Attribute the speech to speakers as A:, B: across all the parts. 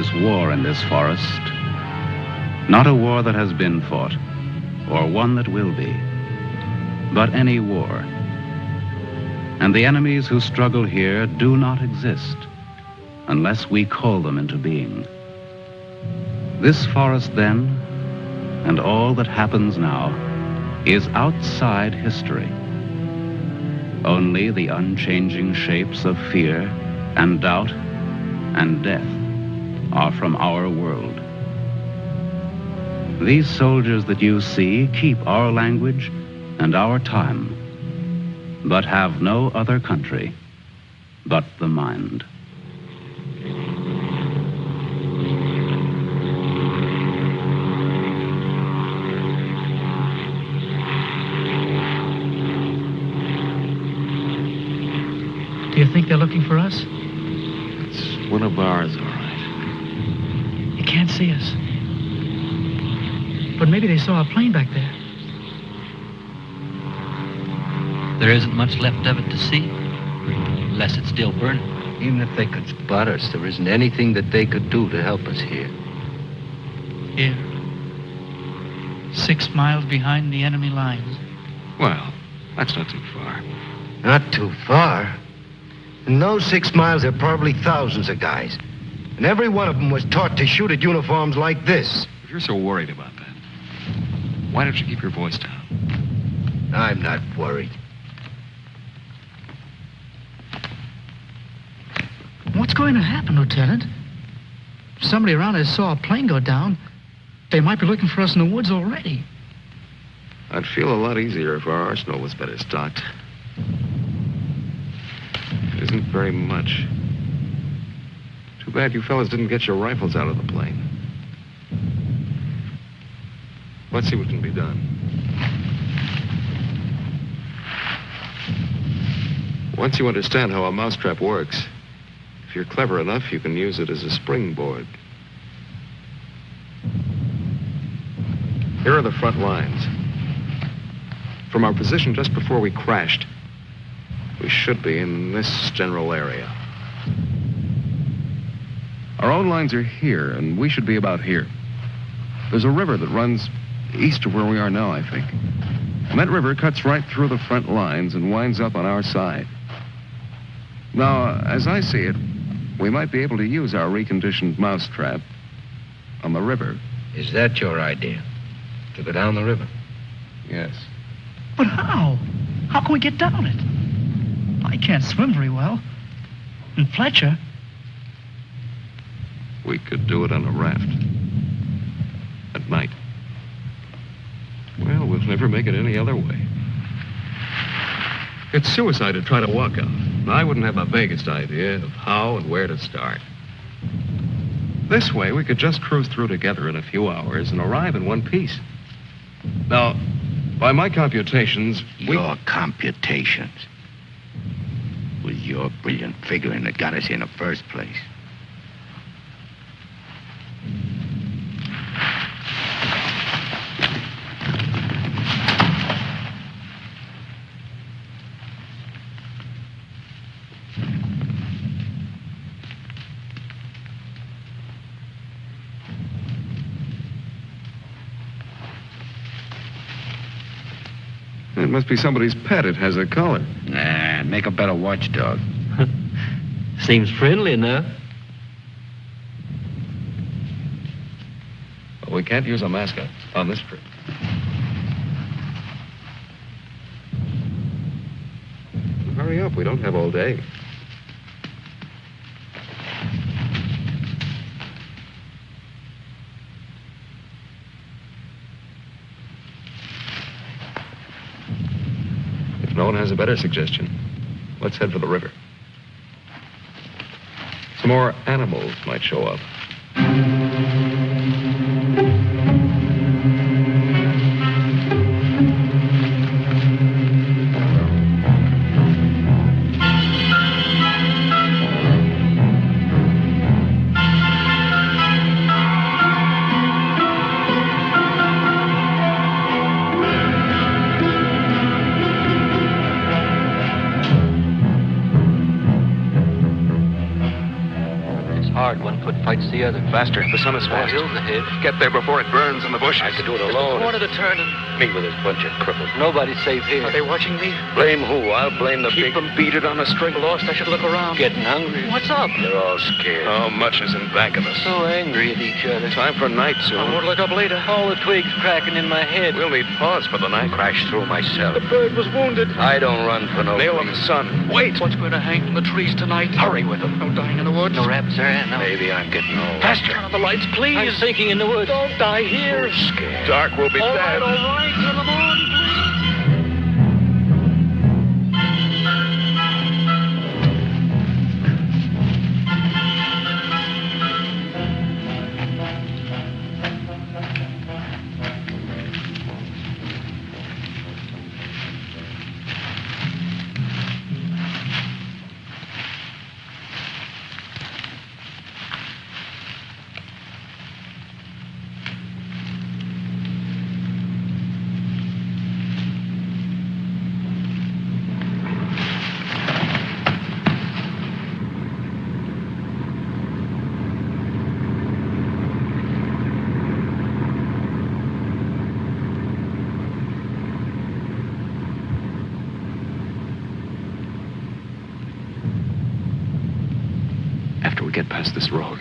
A: is war in this forest. Not a war that has been fought, or one that will be, but any war. And the enemies who struggle here do not exist unless we call them into being. This forest, then, and all that happens now, is outside history. Only the unchanging shapes of fear and doubt and death are from our world. These soldiers that you see keep our language and our time, but have no other country but the mind.
B: Do you think they're looking for us?
C: It's one of ours, all right.
B: You can't see us. But maybe they saw a plane back there.
D: There isn't much left of it to see, unless it's still burning.
E: Even if they could spot us, there isn't anything that they could do to help us here.
B: Here. 6 miles behind the enemy lines.
C: Well, that's not too far.
E: Not too far. In those 6 miles, there are probably thousands of guys. And every one of them was taught to shoot at uniforms like this.
C: If you're so worried about that, why don't you keep your voice down?
E: I'm not worried.
B: What's going to happen, Lieutenant? If somebody around us saw a plane go down, they might be looking for us in the woods already.
C: I'd feel a lot easier if our arsenal was better stocked. It isn't very much. Too bad you fellas didn't get your rifles out of the plane. Let's see what can be done. Once you understand how a mousetrap works, if you're clever enough, you can use it as a springboard. Here are the front lines. From our position just before we crashed, we should be in this general area. Our own lines are here, and we should be about here. There's a river that runs east of where we are now, I think. And that river cuts right through the front lines and winds up on our side. Now, as I see it, we might be able to use our reconditioned mousetrap on the river.
E: Is that your idea? To go down the river?
C: Yes.
B: But how? How can we get down it? I can't swim very well. And Fletcher...
C: We could do it on a raft. At night. Well, we'll never make it any other way. It's suicide to try to walk out. I wouldn't have the vaguest idea of how and where to start. This way, we could just cruise through together in a few hours and arrive in one piece. Now, by my computations,
E: Your computations? With your brilliant figuring that got us here in the first place.
C: It must be somebody's pet. It has a collar.
E: Nah, make a better watchdog.
D: Seems friendly enough.
C: But we can't use a mascot on this trip. Hurry up. We don't have all day. If no one has a better suggestion, let's head for the river. Some more animals might show up.
D: hard. One foot fights the other.
F: Faster. The sun is fast.
D: Hill's ahead.
F: Get there before it burns in the bushes.
G: I could do it alone.
D: Corner to turn and...
G: Me with this bunch of cripples.
D: Nobody's safe here.
B: Are they watching me?
G: Blame who? I'll blame the
F: Keep
G: big...
F: them beat it on a string.
B: Lost, I should look around.
D: Getting hungry.
B: What's up?
G: They're all scared.
F: How much is in back of us?
D: So angry at each other.
F: Time for night
B: I
F: soon.
B: won't look up later.
D: All the twigs cracking in my head.
F: We'll need pause for the night.
G: Crash through myself.
B: The bird was wounded.
G: I don't run for no...
F: Nail him, son. Wait.
B: What's going to hang from the trees tonight?
F: Hurry with him.
B: No dying in the woods.
D: No raps there, no.
G: Maybe I'm getting old.
F: Faster.
B: Turn on the lights, please.
D: I'm sinking in the woods.
B: Don't die here.
G: Scared.
F: Dark will be
B: All
F: dead.
B: right, all right. To the moon, please.
C: After we get past this road,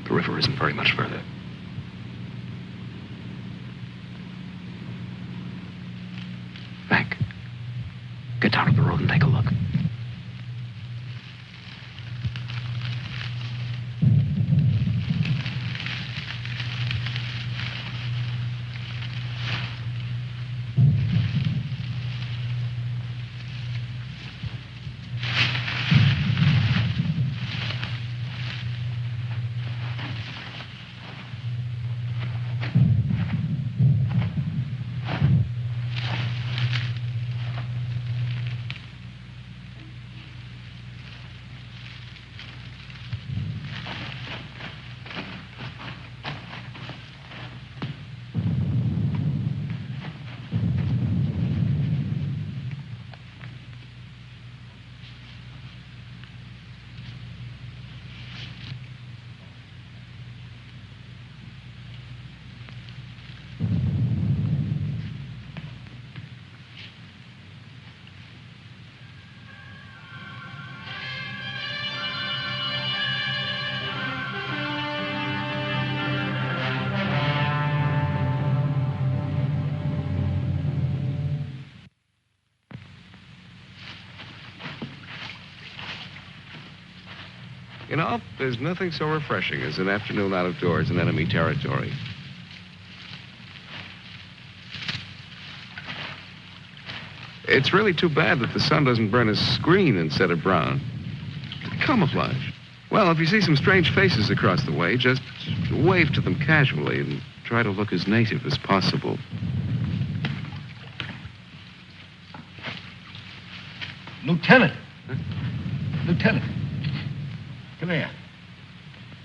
C: the river isn't very much further. Mac, get down to the road and take a look. You know, there's nothing so refreshing as an afternoon out of doors in enemy territory. It's really too bad that the sun doesn't burn his screen instead of brown. Camouflage. Well, if you see some strange faces across the way, just wave to them casually and try to look as native as possible.
E: Lieutenant.
C: Huh?
E: Lieutenant. Come here.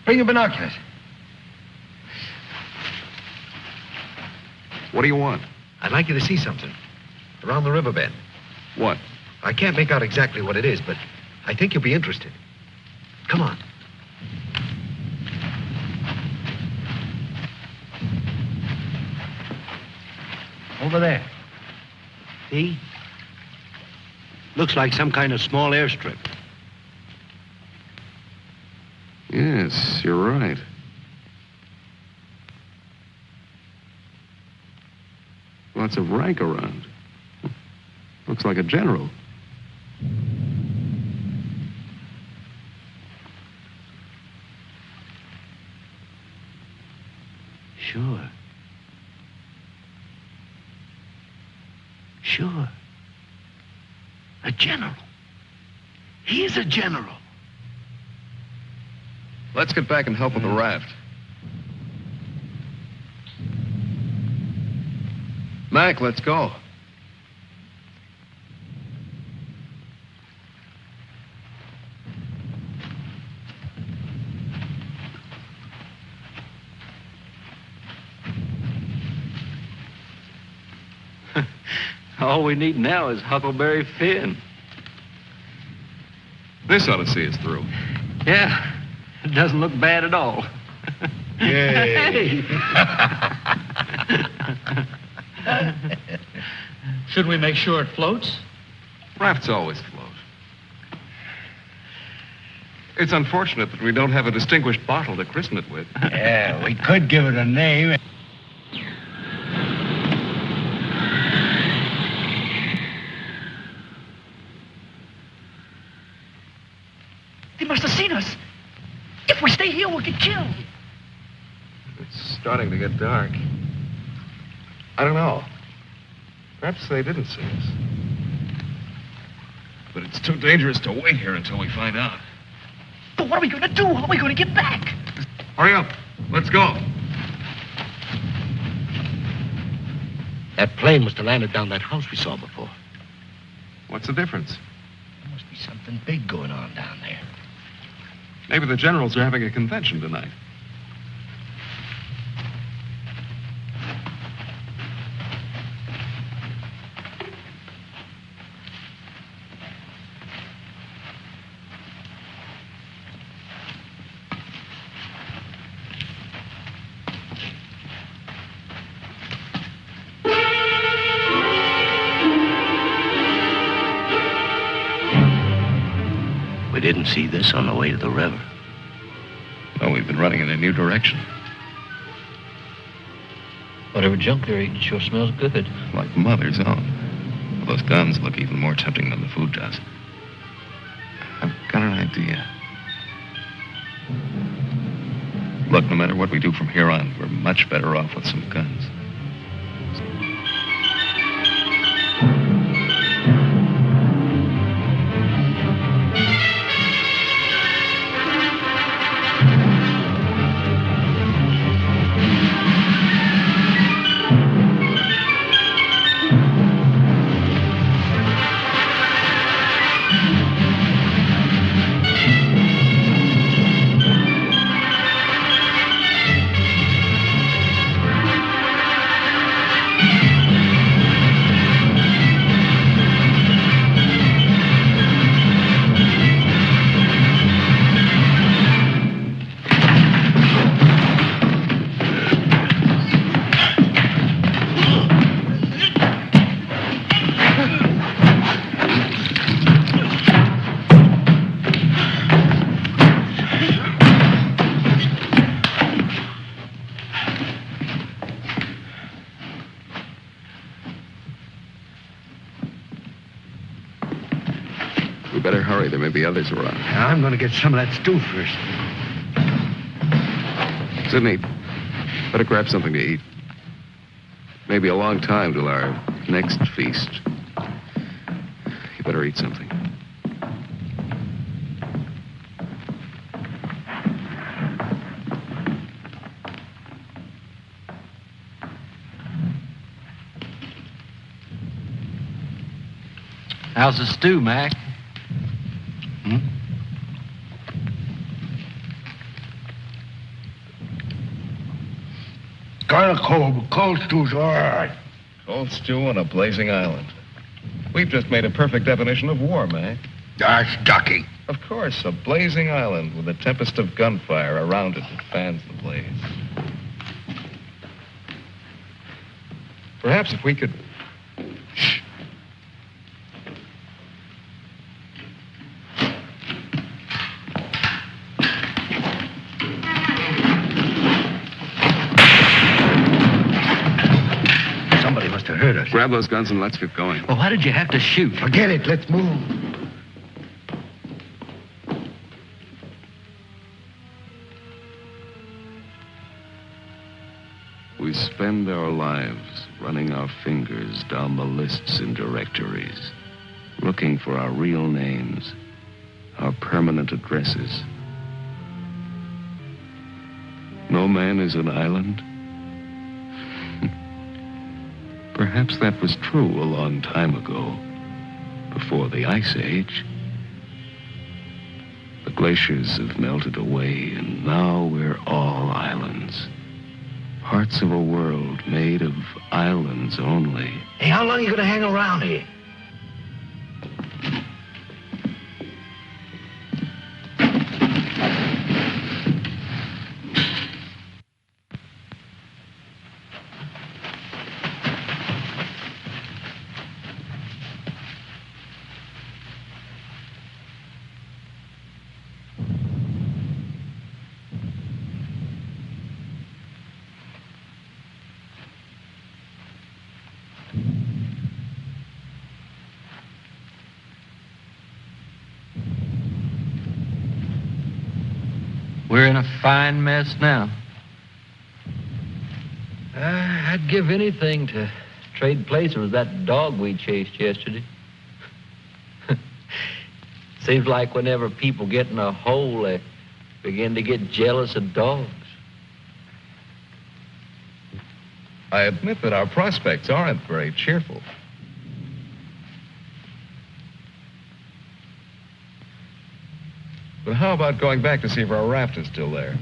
E: Bring your binoculars.
C: What do you want?
E: I'd like you to see something. Around the riverbed.
C: What?
E: I can't make out exactly what it is, but I think you'll be interested. Come on. Over there. See? Looks like some kind of small airstrip.
C: Yes, you're right. Lots of rank around. Looks like a general.
E: Sure. Sure. A general. He's a general.
C: Let's get back and help with the raft. Mac, let's go.
D: All we need now is Huckleberry Finn.
C: This ought to see us through.
D: Yeah. It doesn't look bad at all.
E: Yay.
B: Should we make sure it floats?
C: Rafts always float. It's unfortunate that we don't have a distinguished bottle to christen it with.
E: Yeah, we could give it a name.
B: They must have seen us. If we stay here, we'll get killed.
C: It's starting to get dark. I don't know. Perhaps they didn't see us. But it's too dangerous to wait here until we find out.
B: But what are we going to do? How are we going to get back?
C: Hurry up. Let's go.
E: That plane must have landed down that house we saw before.
C: What's the difference?
E: There must be something big going on down there.
C: Maybe the generals are having a convention tonight.
E: We didn't see this on the way to the river.
C: Well, we've been running in a new direction.
D: Whatever junk they're eating sure smells good.
C: Like Mother's own. Those guns look even more tempting than the food does. I've got an idea. Look, no matter what we do from here on, we're much better off with some guns. We better hurry. There may be others around.
E: I'm going to get some of that stew first.
C: Sidney, better grab something to eat. Maybe a long time till our next feast. You better eat something.
D: How's the stew, Mac?
E: Kind of cold, but cold stew's all right.
C: Cold stew on a blazing island. We've just made a perfect definition of war, Mac.
E: That's ducky.
C: Of course, a blazing island with a tempest of gunfire around it that fans the blaze. Perhaps if we could... Shh.
E: Somebody must have heard us.
C: Grab those guns and let's get going.
D: Well, why did you have to shoot?
E: Forget it. Let's move.
C: We spend our lives running our fingers down the lists and directories, looking for our real names, our permanent addresses. No man is an island. Perhaps that was true a long time ago, before the Ice Age. The glaciers have melted away, and now we're all islands. Parts of a world made of islands only.
E: Hey, how long are you going to hang around here?
D: We're in a fine mess now.
G: I'd give anything to trade places with that dog we chased yesterday. Seems like whenever people get in a hole, they begin to get jealous of dogs.
C: I admit that our prospects aren't very cheerful. But how about going back to see if our raft is still there?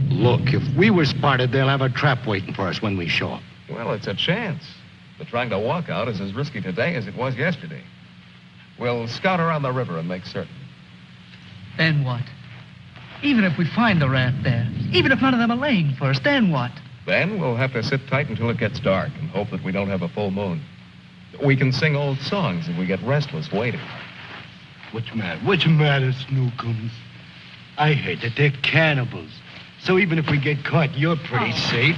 E: Look, if we were spotted, they'll have a trap waiting for us when we show up.
C: Well, it's a chance. But trying to walk out is as risky today as it was yesterday. We'll scout around the river and make certain.
B: Then what? Even if we find the raft there, even if none of them are laying for us, then what?
C: Then we'll have to sit tight until it gets dark and hope that we don't have a full moon. We can sing old songs if we get restless waiting.
E: What's the matter, Snookums? I heard that they're cannibals. So even if we get caught, you're pretty safe.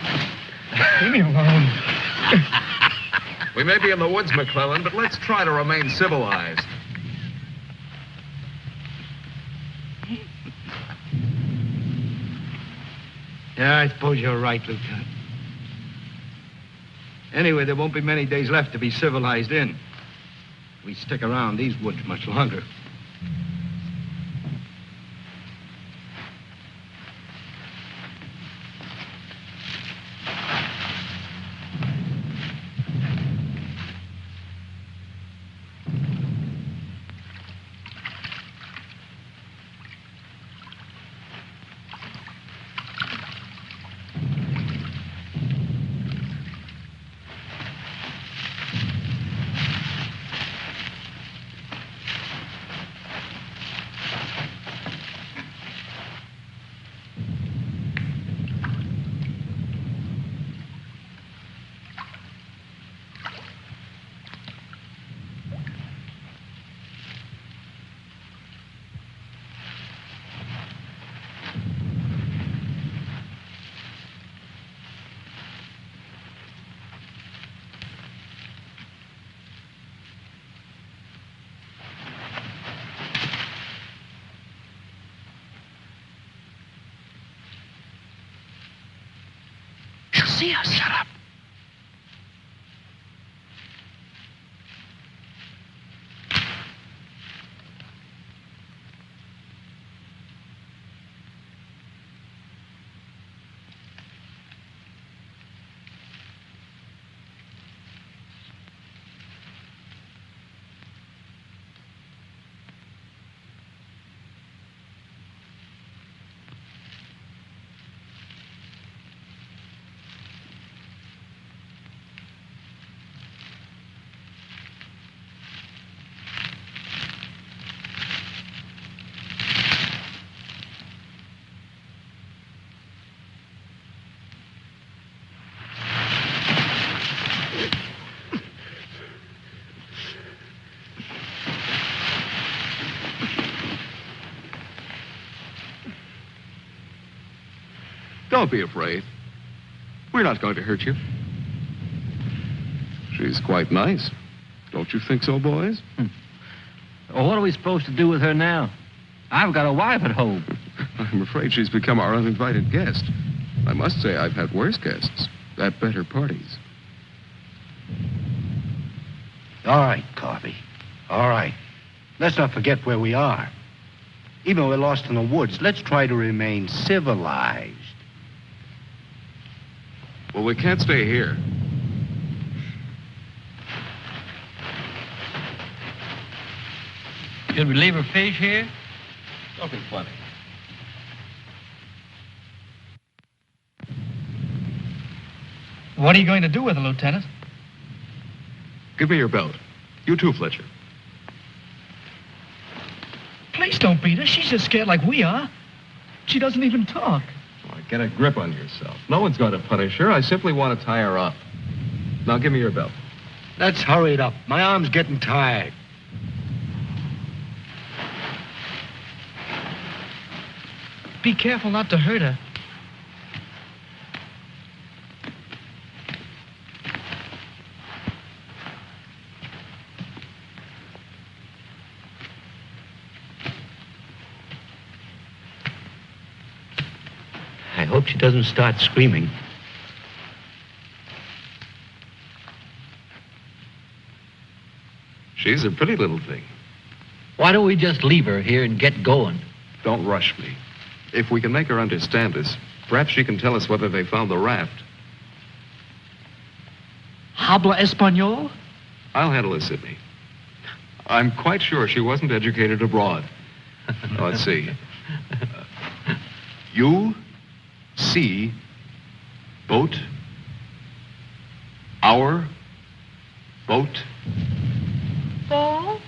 B: Leave me alone.
C: We may be in the woods, McClellan, but let's try to remain civilized.
E: Yeah, I suppose you're right, Lieutenant. Anyway, there won't be many days left to be civilized in. We stick around these woods much longer.
B: See us. Shut up.
C: Don't be afraid. We're not going to hurt you. She's quite nice. Don't you think so, boys?
D: Well, what are we supposed to do with her now? I've got a wife at home.
C: I'm afraid she's become our uninvited guest. I must say I've had worse guests at better parties.
E: All right, Carvey. All right. Let's not forget where we are. Even though we're lost in the woods, let's try to remain civilized.
C: Well, we can't stay here.
D: Should we leave her fish here?
C: Don't be funny.
B: What are you going to do with her, Lieutenant?
C: Give me your belt. You too, Fletcher.
B: Please don't beat her. She's as scared like we are. She doesn't even talk.
C: Oh, get a grip on yourself. No one's going to punish her. I simply want to tie her up. Now, give me your belt.
E: Let's hurry it up. My arm's getting tired.
B: Be careful not to hurt her.
E: hope she doesn't start screaming.
C: She's a pretty little thing.
G: Why don't we just leave her here and get going?
C: Don't rush me. If we can make her understand us, perhaps she can tell us whether they found the raft.
B: Habla Espanol?
C: I'll handle it, Sidney. I'm quite sure she wasn't educated abroad. Now, let's see. You see boat, our boat.
B: Ball?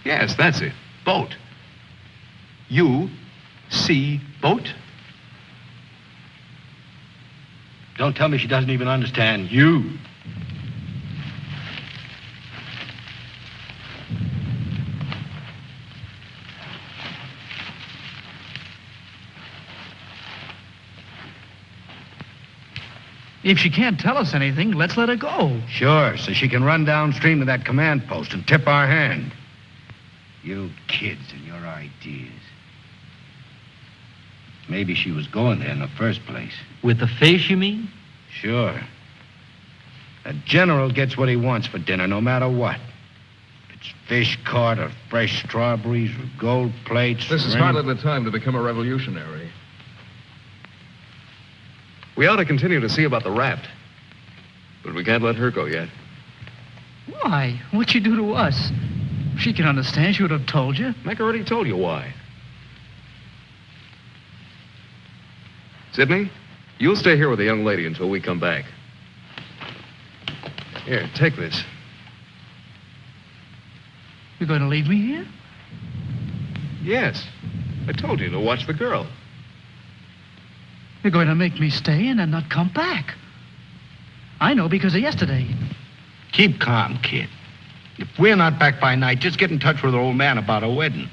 C: Yes, that's it. Boat. You see boat.
E: Don't tell me she doesn't even understand you.
B: If she can't tell us anything, let's let her go.
E: Sure, so she can run downstream to that command post and tip our hand. You kids and your ideas. Maybe she was going there in the first place.
G: With the fish, you mean?
E: Sure. A general gets what he wants for dinner, no matter what. If it's fish caught or fresh strawberries or gold plates.
H: This is hardly the time to become a revolutionary.
C: We ought to continue to see about the raft. But we can't let her go yet.
B: Why? What'd she do to us? If she can understand, she would have told you.
C: Mac already told you why. Sidney, you'll stay here with the young lady until we come back. Here, take this.
B: You're going to leave me here?
C: Yes. I told you to watch the girl.
B: You're going to make me stay and then not come back. I know because of yesterday.
E: Keep calm, kid. If we're not back by night, just get in touch with the old man about a wedding.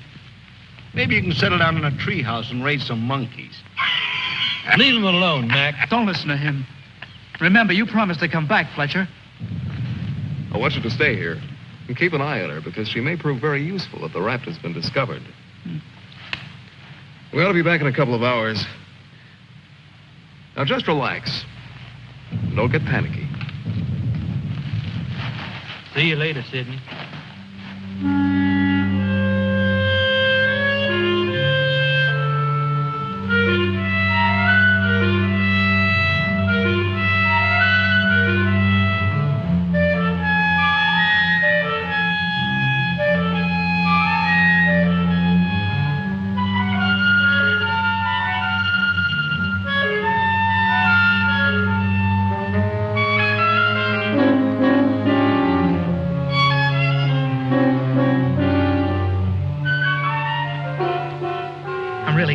E: Maybe you can settle down in a treehouse and raise some monkeys.
G: Leave him alone, Mac.
B: Don't listen to him. Remember, you promised to come back, Fletcher.
C: I want you to stay here and keep an eye on her because she may prove very useful if the raft has been discovered. We ought to be back in a couple of hours. Now, just relax. Don't get panicky.
G: See you later, Sidney.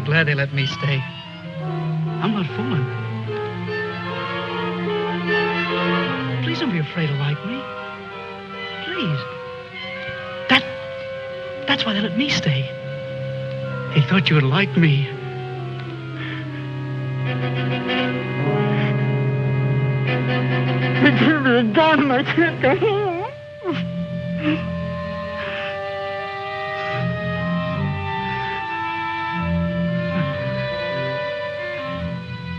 B: Glad they let me stay. I'm not fooling. Please don't be afraid to like me. Please. That's why they let me stay. They thought you would like me. They gave me a gun and I can't go home.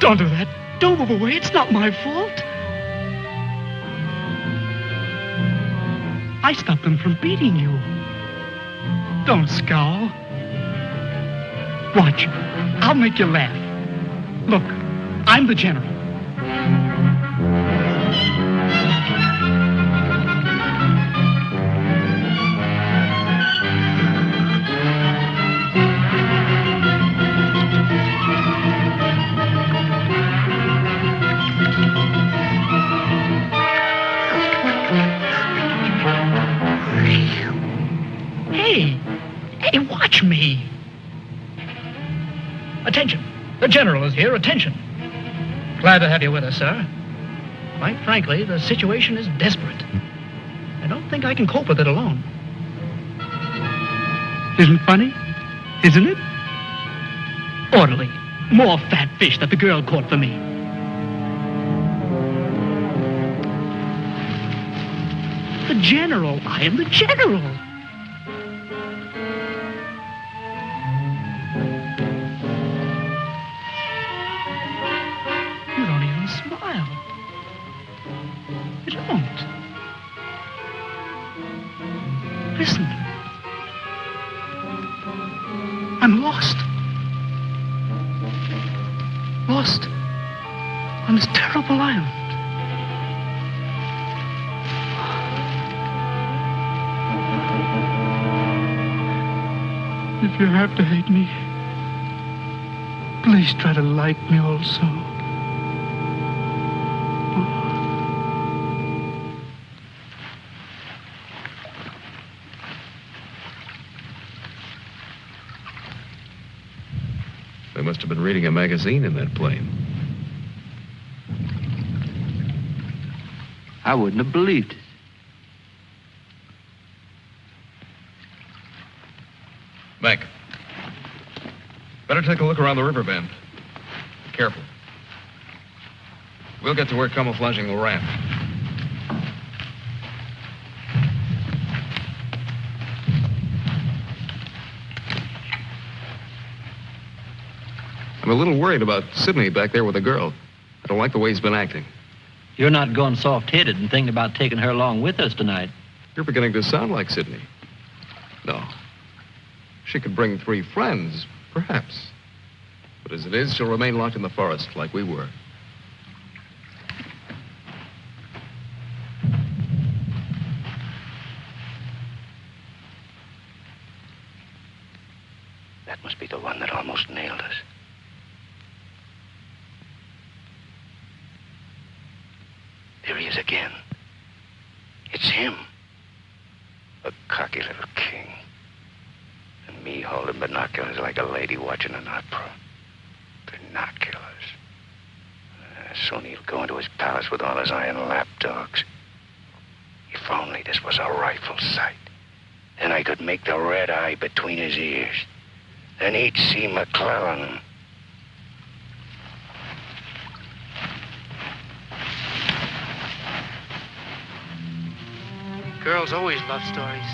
B: Don't do that. Don't move away. It's not my fault. I stopped them from beating you. Don't scowl. Watch. I'll make you laugh. Look, I'm the general. Hey, watch me. Attention. The general is here. Attention. Glad to have you with us, sir. Quite frankly, the situation is desperate. I don't think I can cope with it alone. Isn't funny? Isn't it? Orderly. More fat fish that the girl caught for me. The general. I am the general. don't. Listen. I'm lost. Lost on this terrible island. If you have to hate me, please try to like me also.
C: They must have been reading a magazine in that plane.
G: I wouldn't have believed it.
H: Mac, better take a look around the river bend. Be careful. We'll get to work camouflaging the raft.
C: I'm a little worried about Sidney back there with the girl. I don't like the way he's been acting.
D: You're not going soft-headed and thinking about taking her along with us tonight.
C: You're beginning to sound like Sidney. No. She could bring 3 friends, perhaps. But as it is, she'll remain locked in the forest like we were.
E: That must be the one that almost nailed us. There he is again. It's him. A cocky little king. And me holding binoculars like a lady watching an opera. Binoculars. Soon he'll go into his palace with all his iron lapdogs. If only this was a rifle sight. Then I could make the red eye between his ears. Then he'd see McClellan.
B: Girls always love stories.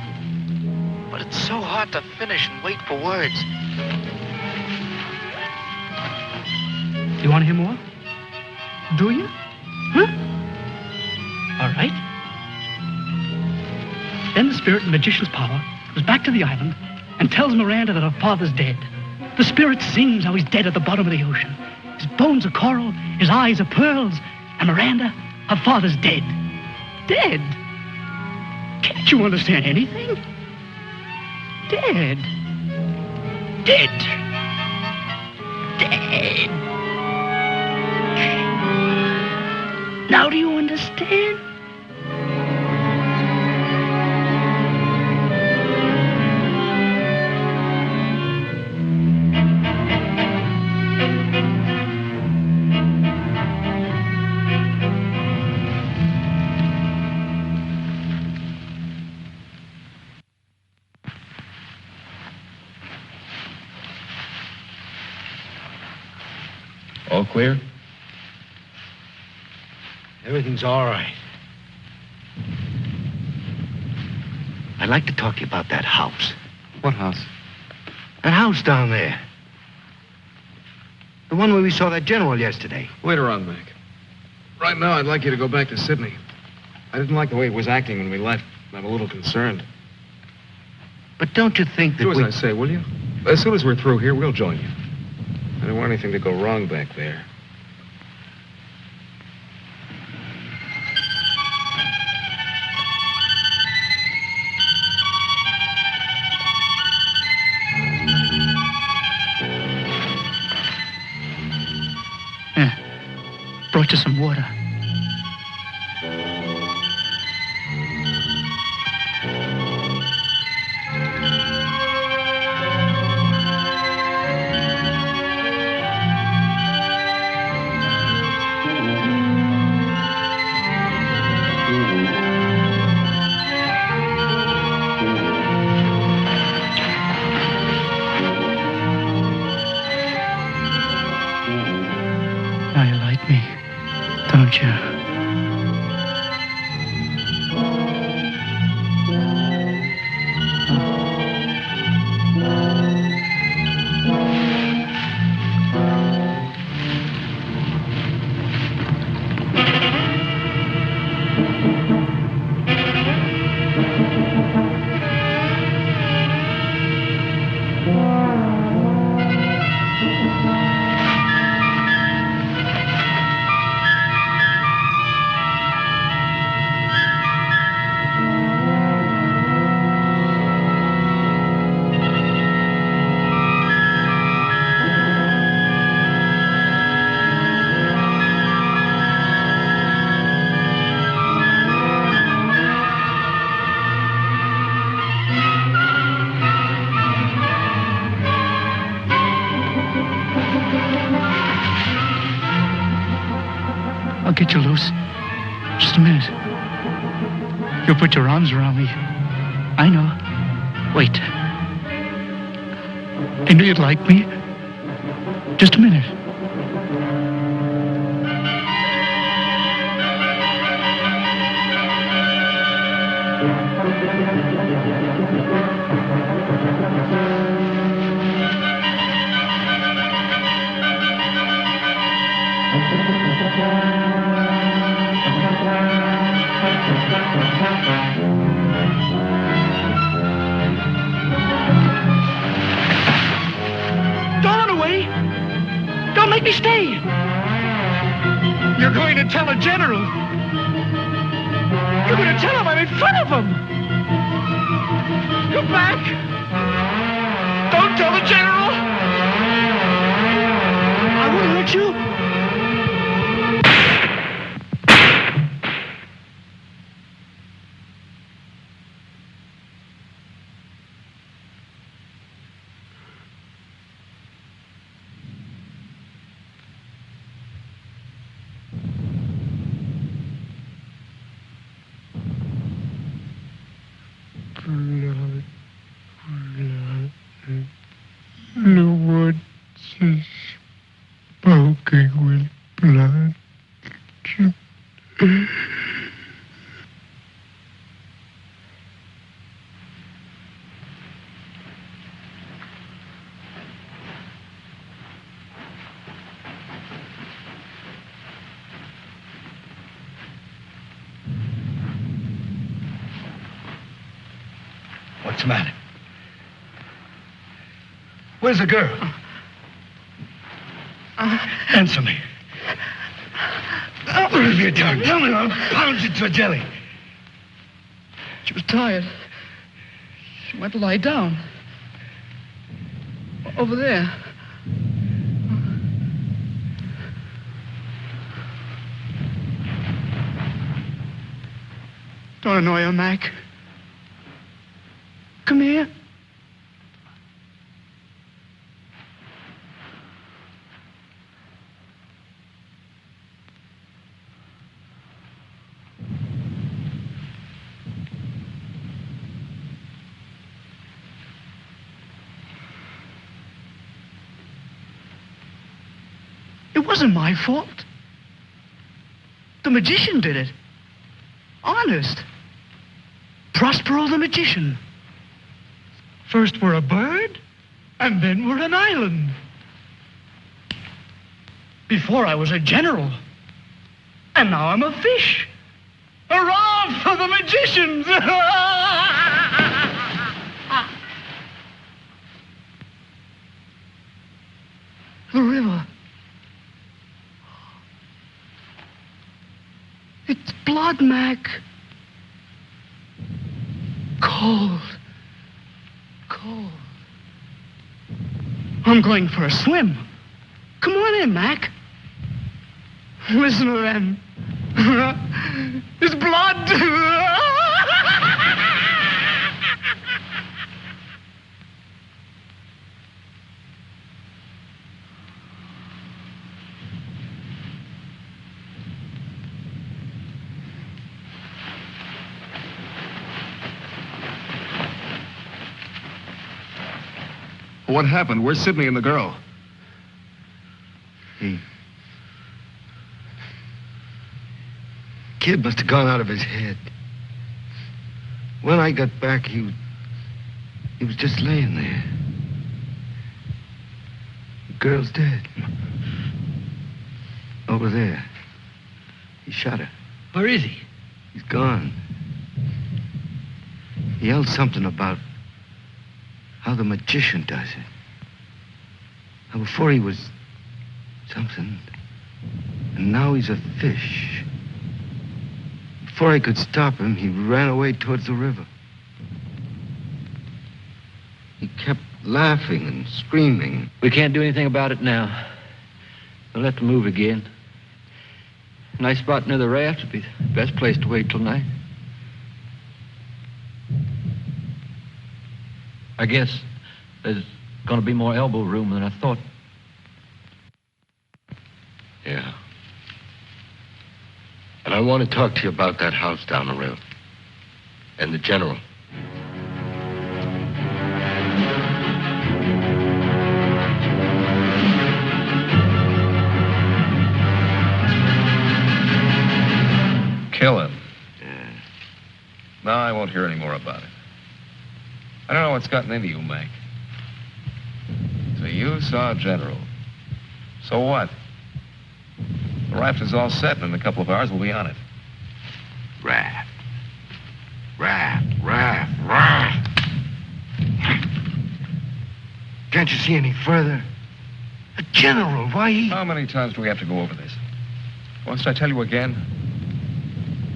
B: But it's so hard to finish and wait for words. You want to hear more? Do you? Huh? All right. Then the spirit in the magician's power goes back to the island and tells Miranda that her father's dead. The spirit sings how he's dead at the bottom of the ocean. His bones are coral, his eyes are pearls, and Miranda, her father's dead. Dead? Can't you understand anything? Dead. Dead. Dead. Now do you understand?
C: All clear?
E: Everything's all right. I'd like to talk to you about that house.
C: What house?
E: That house down there. The one where we saw that general yesterday.
C: Later on, Mac. Right now, I'd like you to go back to Sydney. I didn't like the way he was acting when we left. I'm a little concerned.
E: But don't you think that
C: Do as I say, will you? As soon as we're through here, we'll join you. I don't want anything to go wrong back there.
B: Brought you some water. Now you like me, don't you? I'll get you loose. Just a minute. You'll put your arms around me. I know. Wait. I knew you'd like me. Just a minute. Don't run away. Don't make me stay. You're going to tell a general. You're going to tell him I'm in front of him. Come back. Don't tell the general. I won't hurt you.
I: The woods is smoking with blood.
H: What's the matter? Where's the girl? Answer me. What have you done? Tell me, I'll pound you to a jelly.
B: She was tired. She went to lie down. Over there. Don't annoy her, Mac. Come here. It wasn't my fault. The magician did it. Honest. Prospero the magician. First we're a bird, and then we're an island. Before I was a general, and now I'm a fish. Hurrah for the magicians! The river. It's blood, Mac. Cold. Cold. I'm going for a swim. Come on in, Mac. Listen to them. It's blood.
C: What happened? Where's Sidney and the girl?
E: Kid must have gone out of his head. When I got back, he was just laying there. The girl's dead. Over there. He shot her.
G: Where is he?
E: He's gone. He yelled something about how the magician does it. Now, before he was something, and now he's a fish. Before I could stop him, he ran away towards the river. He kept laughing and screaming.
G: We can't do anything about it now. We'll have to move again. Nice spot near the raft would be the best place to wait till night. I guess there's going to be more elbow room than I thought.
C: Yeah.
J: And I want to talk to you about that house down the river. And the general.
H: Kill him.
J: Yeah.
H: No, I won't hear any more about it. I don't know what's gotten into you, Mac. So you saw General. So what? The raft is all set, and in a couple of hours we'll be on it.
J: Raft. Can't you see any further? A general, why he...
H: How many times do we have to go over this? Must I tell you again?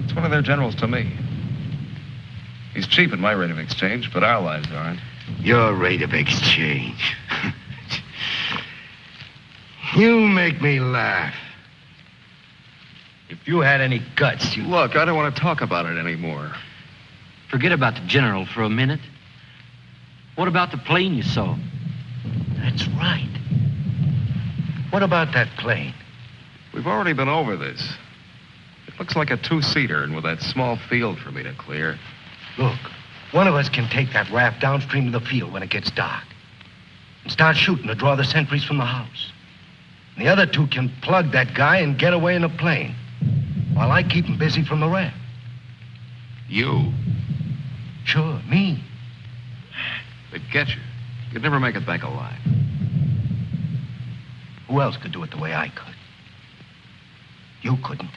H: It's one of their generals to me. He's cheap at my rate of exchange, but our lives aren't.
J: Your rate of exchange. You make me laugh. If you had any guts, you...
C: Look, I don't want to talk about it anymore.
D: Forget about the general for a minute. What about the plane you saw?
J: That's right. What about that plane?
C: We've already been over this. It looks like a two-seater, and with that small field for me to clear.
J: Look, one of us can take that raft downstream of the field when it gets dark and start shooting to draw the sentries from the house. And the other two can plug that guy and get away in a plane while I keep him busy from the raft.
C: You?
J: Sure, me.
C: They'd get you. You'd never make it back alive.
J: Who else could do it the way I could? You couldn't.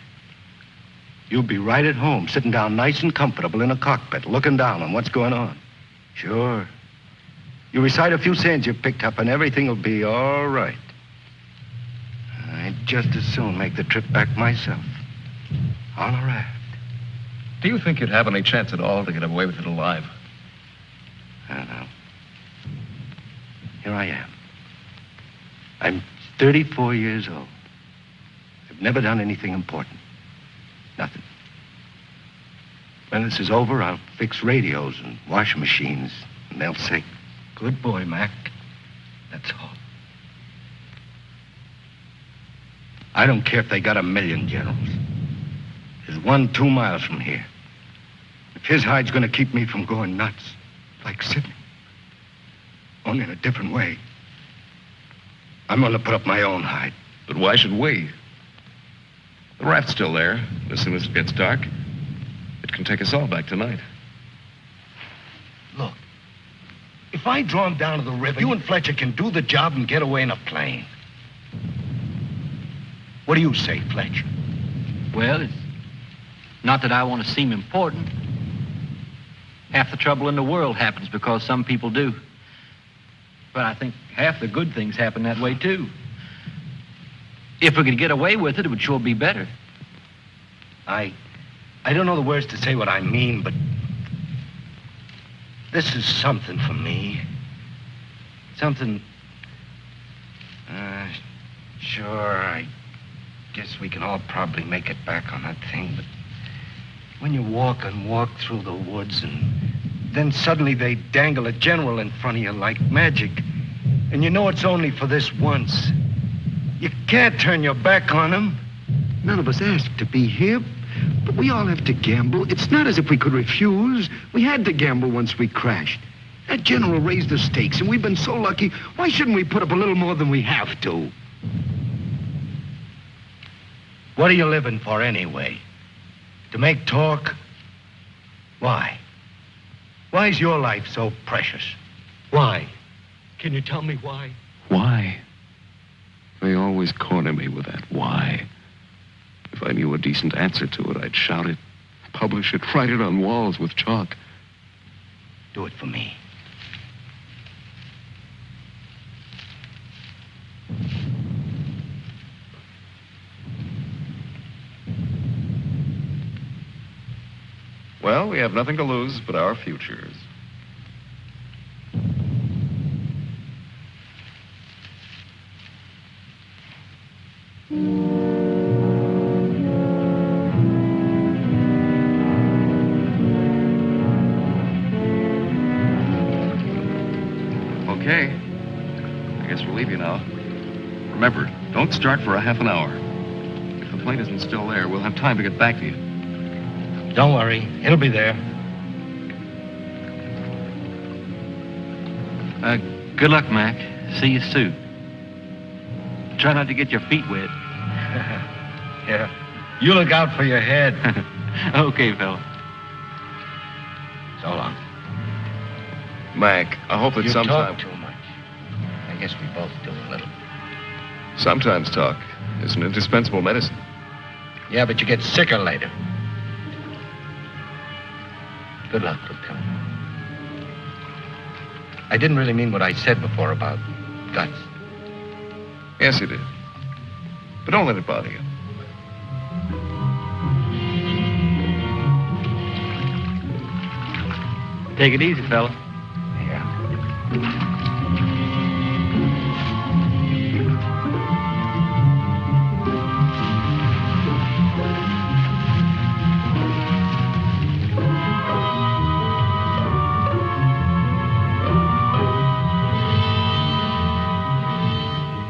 J: You'd be right at home, sitting down nice and comfortable in a cockpit, looking down on what's going on. Sure. You recite a few sayings you've picked up, and everything will be all right. I'd just as soon make the trip back myself. On a raft.
H: Do you think you'd have any chance at all to get away with it alive?
J: I don't know. Here I am. I'm 34 years old. I've never done anything important. Nothing. When this is over, I'll fix radios and washing machines, and they'll say, "Good boy, Mac." That's all. I don't care if they got 1,000,000 generals. There's one 2 miles from here. If his hide's gonna keep me from going nuts, like Sidney, only in a different way, I'm gonna put up my own hide.
H: But why should we? The raft's still there. As soon as it gets dark, it can take us all back tonight.
J: Look, if I draw him down to the river, you and Fletcher can do the job and get away in a plane. What do you say, Fletcher?
D: Well, it's not that I want to seem important. Half the trouble in the world happens because some people do. But I think half the good things happen that way, too. If we could get away with it, it would sure be better.
J: I don't know the words to say what I mean, but this is something for me. Something... Sure, I guess we can all probably make it back on that thing, but when you walk and walk through the woods and then suddenly they dangle a general in front of you like magic, and you know it's only for this once, you can't turn your back on him.
K: None of us asked to be here, but we all have to gamble. It's not as if we could refuse. We had to gamble once we crashed. That general raised the stakes, and we've been so lucky. Why shouldn't we put up a little more than we have to?
J: What are you living for anyway? To make talk? Why? Why is your life so precious? Why? Can you tell me why?
C: Why? They always corner me with that why. If I knew a decent answer to it, I'd shout it, publish it, write it on walls with chalk.
J: Do it for me.
C: Well, we have nothing to lose but our futures. Okay. I guess we'll leave you now. Remember, don't start for a half an hour. If the plane isn't still there, we'll have time to get back to you.
J: Don't worry. It'll be there.
D: Good luck, Mac. See you soon. Try not to get your feet wet.
J: Yeah. You look out for your head.
D: Okay, fella.
J: So long.
H: Mac, I hope that
J: You
H: sometime...
J: talk too much. I guess we both do a little.
H: Sometimes talk is an indispensable medicine.
J: Yeah, but you get sicker later. Good luck, Lieutenant. I didn't really mean what I said before about guts.
H: Yes, you did. But don't let it bother you.
D: Take it easy, fella.
J: Yeah.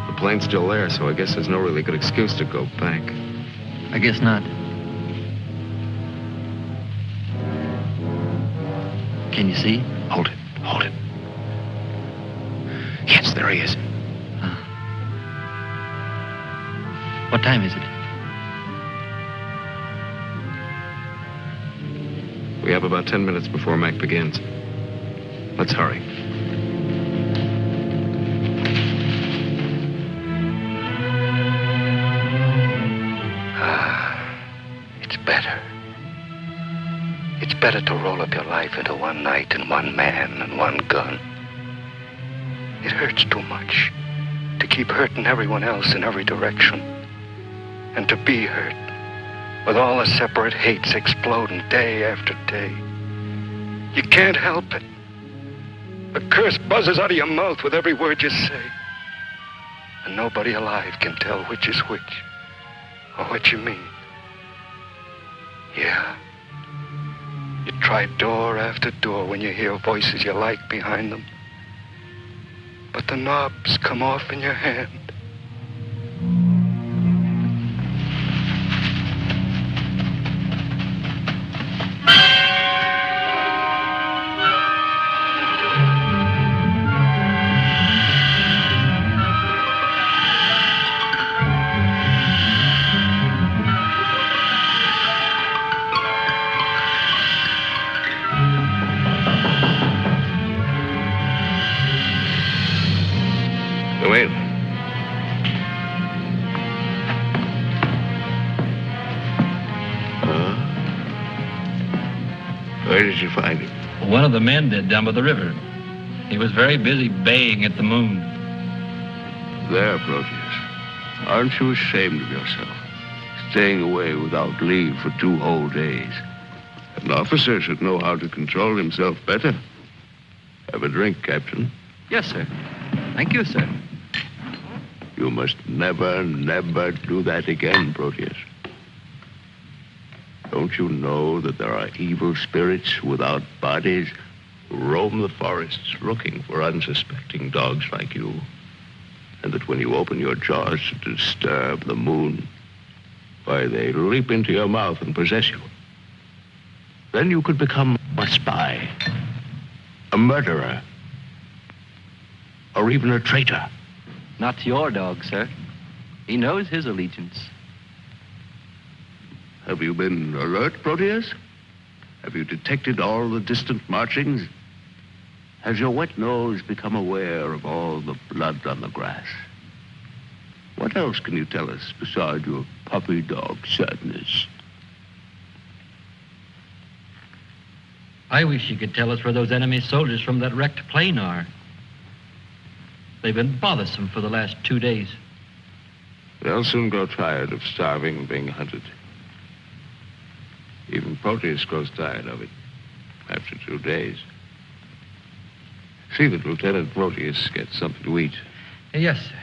C: The plane's still there, so I guess there's no really good excuse to go back.
D: I guess not. Can you see?
K: Hold it. Hold it. Yes, there he is.
D: What time is it?
C: We have about 10 minutes before Mac begins. Let's hurry.
E: It's better. It's better to roll up your life into one night and one man and one gun. It hurts too much to keep hurting everyone else in every direction. And to be hurt with all the separate hates exploding day after day. You can't help it. The curse buzzes out of your mouth with every word you say. And nobody alive can tell which is which or what you mean. Yeah. You try door after door when you hear voices you like behind them. But the knobs come off in your hand.
H: Come in.
K: Where did you find him?
D: One of the men did down by the river. He was very busy baying at the moon.
K: There, Proteus. Aren't you ashamed of yourself? Staying away without leave for 2 whole days. An officer should know how to control himself better. Have a drink, Captain.
D: Yes, sir. Thank you, sir.
K: You must never, never do that again, Proteus. Don't you know that there are evil spirits without bodies who roam the forests looking for unsuspecting dogs like you? And that when you open your jaws to disturb the moon, why, they leap into your mouth and possess you. Then you could become a spy, a murderer, or even a traitor.
D: Not to your dog, sir. He knows his allegiance.
K: Have you been alert, Proteus? Have you detected all the distant marchings? Has your wet nose become aware of all the blood on the grass? What else can you tell us besides your puppy dog sadness?
D: I wish you could tell us where those enemy soldiers from that wrecked plane are. They've been bothersome for the last 2 days.
K: They'll soon grow tired of starving and being hunted. Even Proteus grows tired of it after 2 days. See that Lieutenant Proteus gets something to eat.
D: Yes, sir.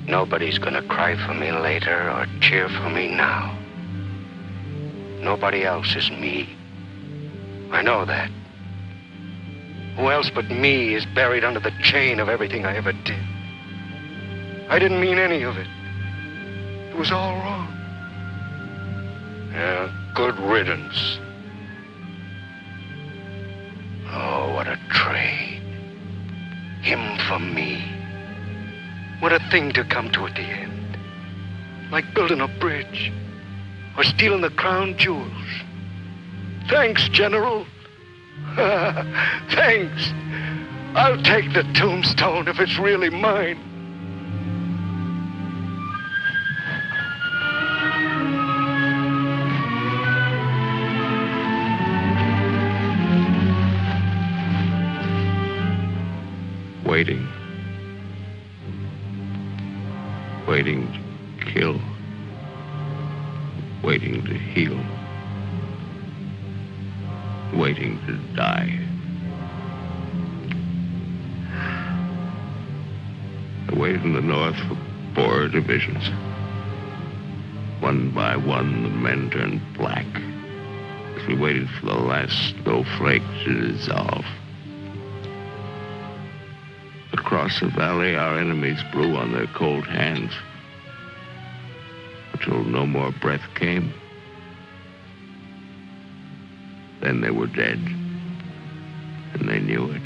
E: Nobody's gonna cry for me later or cheer for me now. Nobody else is me. I know that. Who else but me is buried under the chain of everything I ever did?
K: I didn't mean any of it. It was all wrong. Yeah, good riddance. Oh, what a trade. Him for me. What a thing to come to at the end. Like building a bridge. Or stealing the crown jewels. Thanks, General. Thanks. I'll take the tombstone if it's really mine.
H: Waiting. Waiting to kill. Waiting to heal. Waiting to die. I waited in the north for 4 divisions. One by one, the men turned black as we waited for the last snowflake to dissolve. Across the valley, our enemies blew on their cold hands until no more breath came. Then they were dead, and they knew it.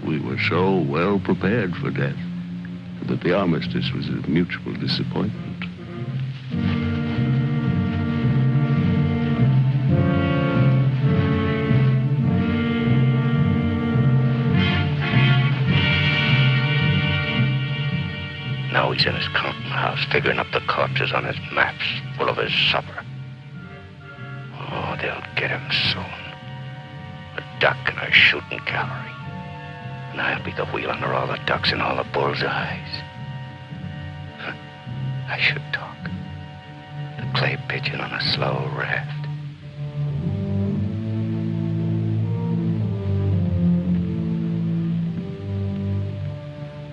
H: We were so well prepared for death that the armistice was a mutual disappointment.
E: Now he's in his counting house, figuring up the corpses on his maps, full of his supper. Oh, they'll get him soon. A duck in a shooting gallery. And I'll be the wheel under all the ducks and all the bull's eyes. I should talk. The clay pigeon on a slow raft.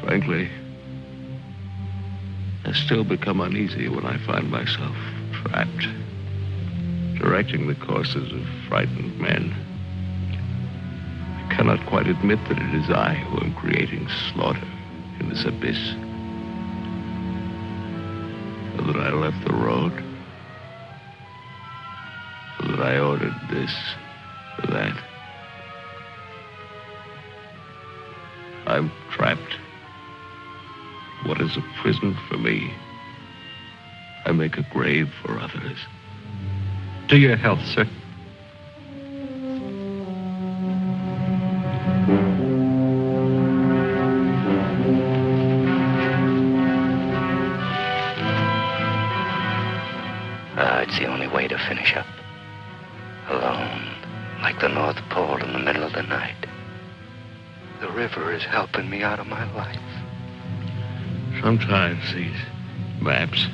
H: Frankly, I still become uneasy when I find myself trapped, directing the courses of frightened men. I cannot quite admit that it is I who am creating slaughter in this abyss, or that I left the road, or that I ordered this or that. I'm trapped. What is a prison for me, I make a grave for others.
D: To your health, sir.
E: It's the only way to finish up. Alone, like the North Pole in the middle of the night. The river is helping me out of my life.
H: Sometimes these maps,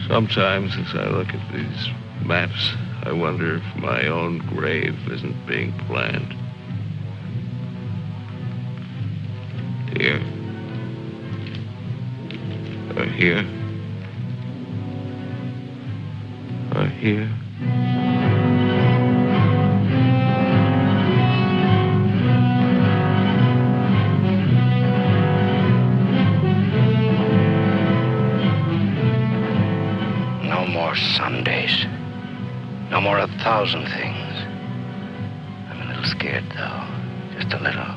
H: sometimes as I look at these maps, I wonder if my own grave isn't being planned. Here. Or here. Or here.
E: Sundays. No more 1,000 things. I'm a little scared, though. Just a little.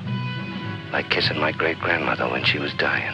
E: Like kissing my great-grandmother when she was dying.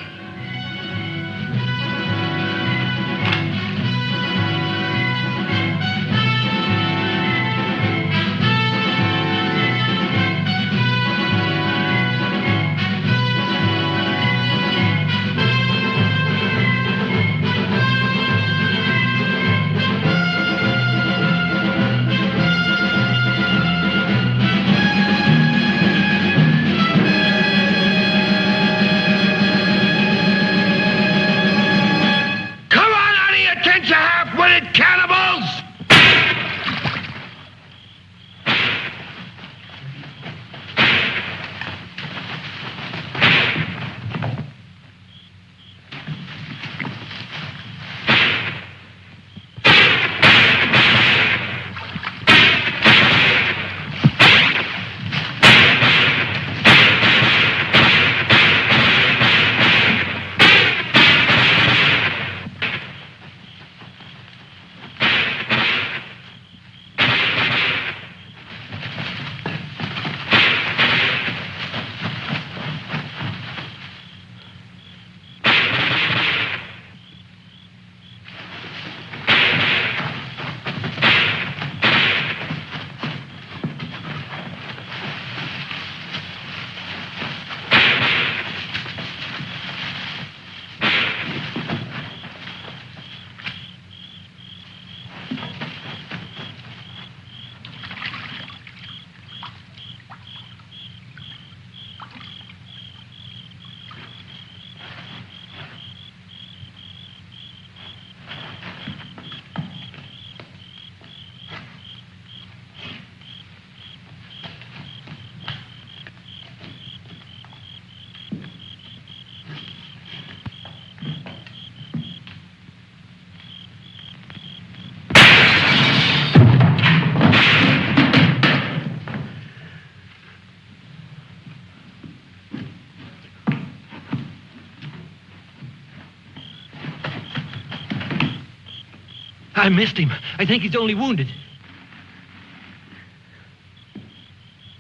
G: I missed him. I think he's only wounded.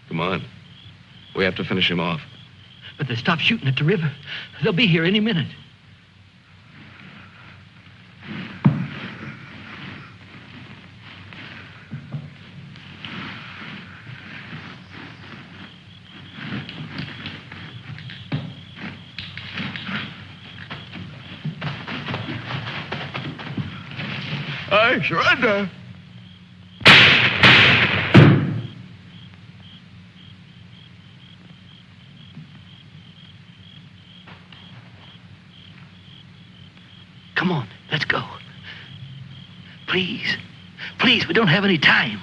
C: Come on. We have to finish him off.
G: But they stopped shooting at the river. They'll be here any minute.
K: I surrender.
G: Come on, let's go. Please, please, we don't have any time.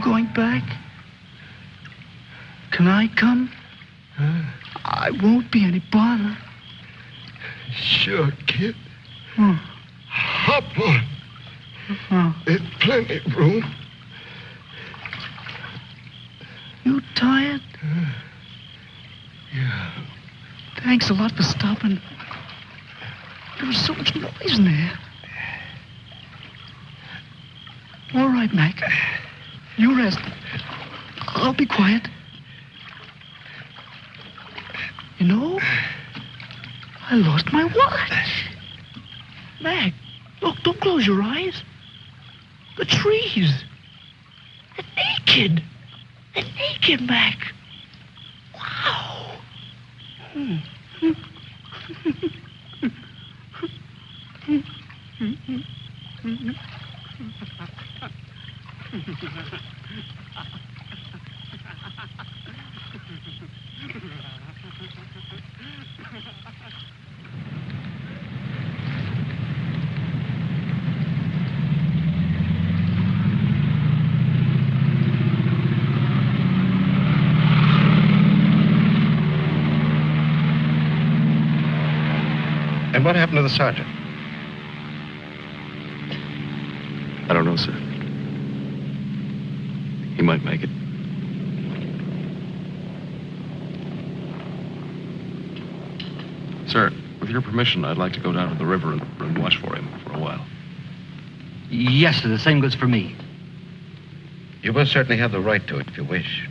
G: Going back? Can I come? I won't be any bother.
K: Sure, kid.
B: Oh.
K: Hop on. There's plenty of room.
B: You tired?
K: Yeah.
B: Thanks a lot for stopping. There was so much noise in there. All right, Mac. You rest. I'll be quiet. You know, I lost my watch. Mac, look, don't close your eyes. The trees. They're naked. They're naked, Mac. Wow.
J: And what happened to the sergeant?
C: I don't know, sir. He might make it. Sir, with your permission, I'd like to go down to the river and watch for him for a while.
G: Yes, sir, the same goes for me.
J: You will certainly have the right to it if you wish.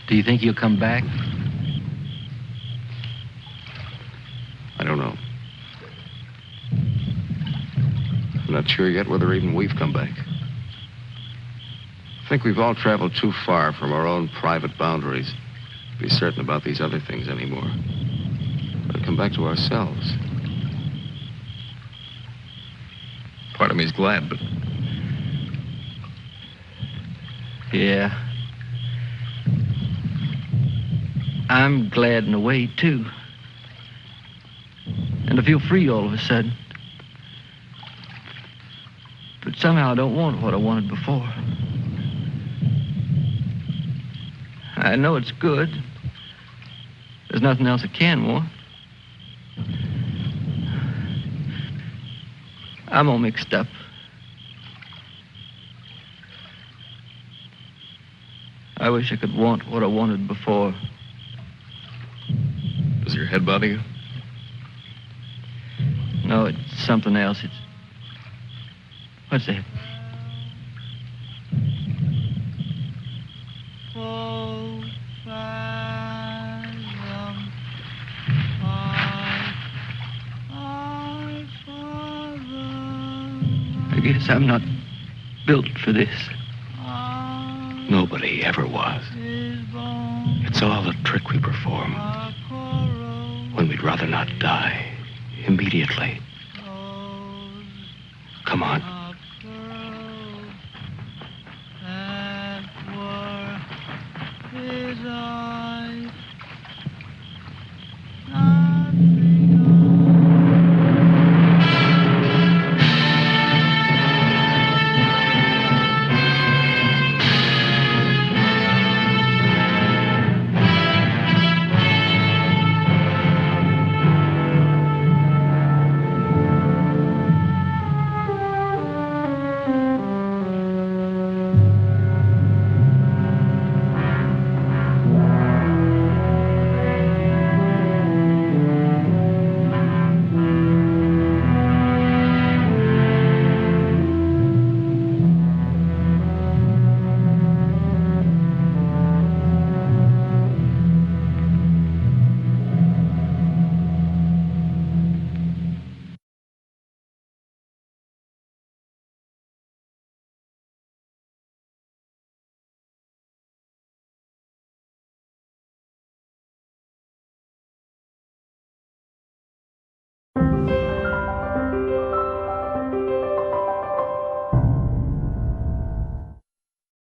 G: Do you think he'll come back?
C: I don't know. I'm not sure yet whether even we've come back. I think we've all traveled too far from our own private boundaries to be certain about these other things anymore. But come back to ourselves. Part of me's glad, but...
G: Yeah. I'm glad in a way, too. And I feel free all of a sudden. But somehow I don't want what I wanted before. I know it's good. There's nothing else I can want. I'm all mixed up. I wish I could want what I wanted before.
C: Does your head bother you?
G: No, it's something else. It's... What's that? I guess I'm not built for this.
J: Nobody ever was. It's all a trick we perform when we'd rather not die immediately. Come on.